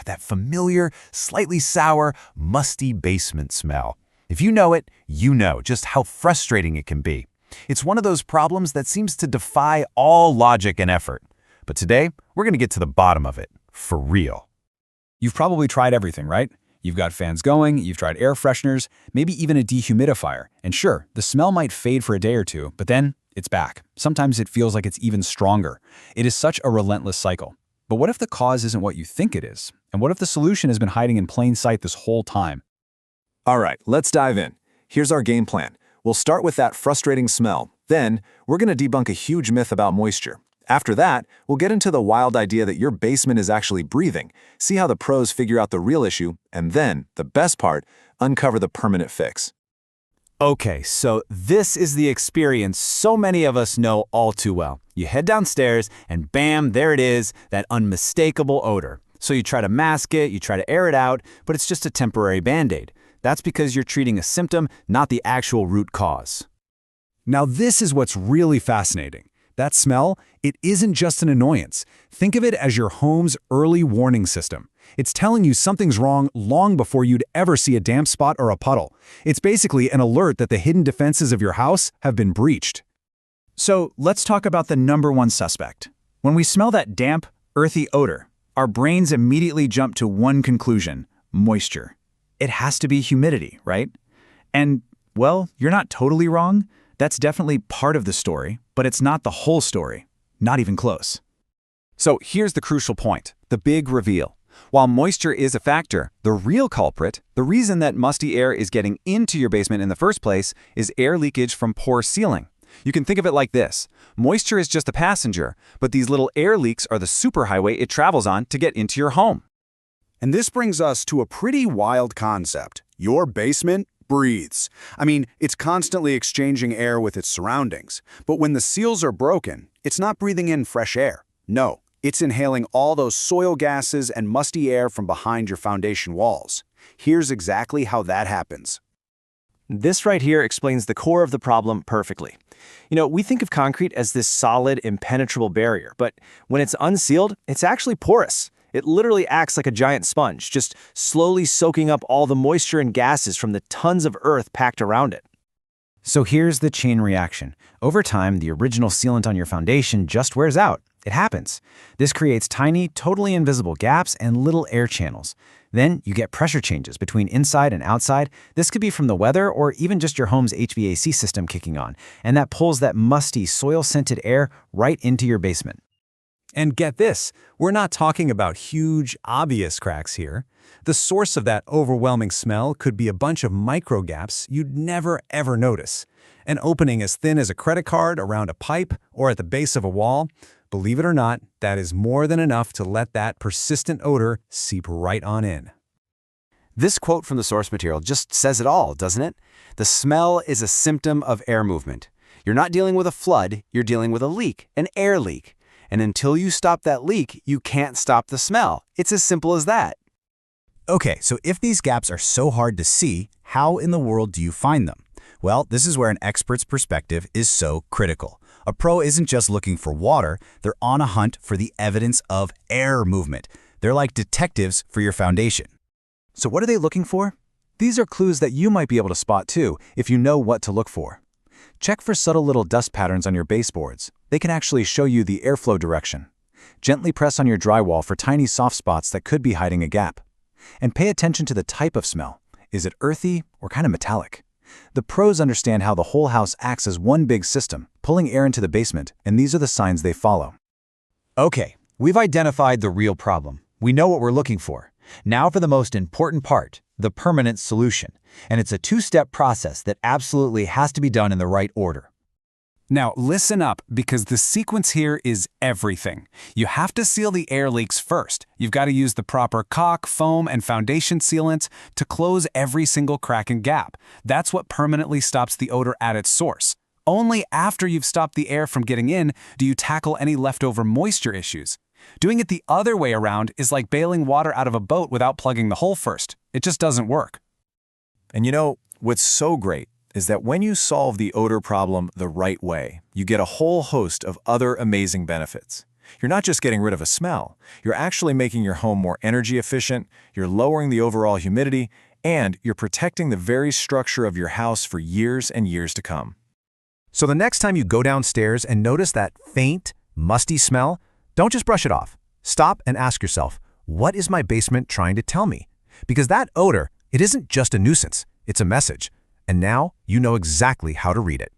that familiar, slightly sour, musty basement smell. If you know it, you know just how frustrating it can be. It's one of those problems that seems to defy all logic and effort. But today, we're going to get to the bottom of it, for real. You've probably tried everything, right? You've got fans going, you've tried air fresheners, maybe even a dehumidifier. And sure, the smell might fade for a day or two, but then it's back. Sometimes it feels like it's even stronger. It is such a relentless cycle. But what if the cause isn't what you think it is? And what if the solution has been hiding in plain sight this whole time? All right, let's dive in. Here's our game plan. We'll start with that frustrating smell. Then, we're going to debunk a huge myth about moisture. After that, we'll get into the wild idea that your basement is actually breathing, see how the pros figure out the real issue, and then, the best part, uncover the permanent fix. Okay, so this is the experience so many of us know all too well. You head downstairs and bam, there it is, that unmistakable odor. So you try to mask it, you try to air it out, but it's just a temporary band-aid. That's because you're treating a symptom, not the actual root cause. Now this is what's really fascinating. That smell, it isn't just an annoyance. Think of it as your home's early warning system. It's telling you something's wrong long before you'd ever see a damp spot or a puddle. It's basically an alert that the hidden defenses of your house have been breached. So let's talk about the number one suspect. When we smell that damp, earthy odor, our brains immediately jump to one conclusion: moisture. It has to be humidity, right? And, well, you're not totally wrong. That's definitely part of the story, but it's not the whole story. Not even close. So here's the crucial point, the big reveal. While moisture is a factor, the real culprit, the reason that musty air is getting into your basement in the first place, is air leakage from poor sealing. You can think of it like this. Moisture is just a passenger, but these little air leaks are the superhighway it travels on to get into your home. And this brings us to a pretty wild concept. Your basement breathes. I mean, it's constantly exchanging air with its surroundings. But when the seals are broken, it's not breathing in fresh air. No, it's inhaling all those soil gases and musty air from behind your foundation walls. Here's exactly how that happens. This right here explains the core of the problem perfectly. We think of concrete as this solid, impenetrable barrier, but when it's unsealed, it's actually porous. It literally acts like a giant sponge, just slowly soaking up all the moisture and gases from the tons of earth packed around it. So here's the chain reaction. Over time, the original sealant on your foundation just wears out. It happens. This creates tiny, totally invisible gaps and little air channels. Then you get pressure changes between inside and outside. This could be from the weather or even just your home's HVAC system kicking on, and that pulls that musty, soil-scented air right into your basement. And get this, we're not talking about huge, obvious cracks here. The source of that overwhelming smell could be a bunch of micro gaps you'd never ever notice. An opening as thin as a credit card around a pipe or at the base of a wall. Believe it or not, that is more than enough to let that persistent odor seep right on in. This quote from the source material just says it all, doesn't it? The smell is a symptom of air movement. You're not dealing with a flood, you're dealing with a leak, an air leak. And until you stop that leak, you can't stop the smell. It's as simple as that. Okay, so if these gaps are so hard to see, how in the world do you find them? Well, this is where an expert's perspective is so critical. A pro isn't just looking for water, they're on a hunt for the evidence of air movement. They're like detectives for your foundation. So what are they looking for? These are clues that you might be able to spot too, if you know what to look for. Check for subtle little dust patterns on your baseboards. They can actually show you the airflow direction. Gently press on your drywall for tiny soft spots that could be hiding a gap. And pay attention to the type of smell. Is it earthy or kind of metallic? The pros understand how the whole house acts as one big system, pulling air into the basement, and these are the signs they follow. Okay, we've identified the real problem. We know what we're looking for. Now for the most important part, the permanent solution. And it's a two-step process that absolutely has to be done in the right order. Now listen up, because the sequence here is everything. You have to seal the air leaks first. You've got to use the proper caulk, foam, and foundation sealants to close every single crack and gap. That's what permanently stops the odor at its source. Only after you've stopped the air from getting in do you tackle any leftover moisture issues. Doing it the other way around is like bailing water out of a boat without plugging the hole first. It just doesn't work. And what's so great is that when you solve the odor problem the right way, you get a whole host of other amazing benefits. You're not just getting rid of a smell, you're actually making your home more energy efficient, you're lowering the overall humidity, and you're protecting the very structure of your house for years and years to come. So the next time you go downstairs and notice that faint, musty smell, don't just brush it off. Stop and ask yourself, what is my basement trying to tell me? Because that odor, it isn't just a nuisance, it's a message. And now you know exactly how to read it.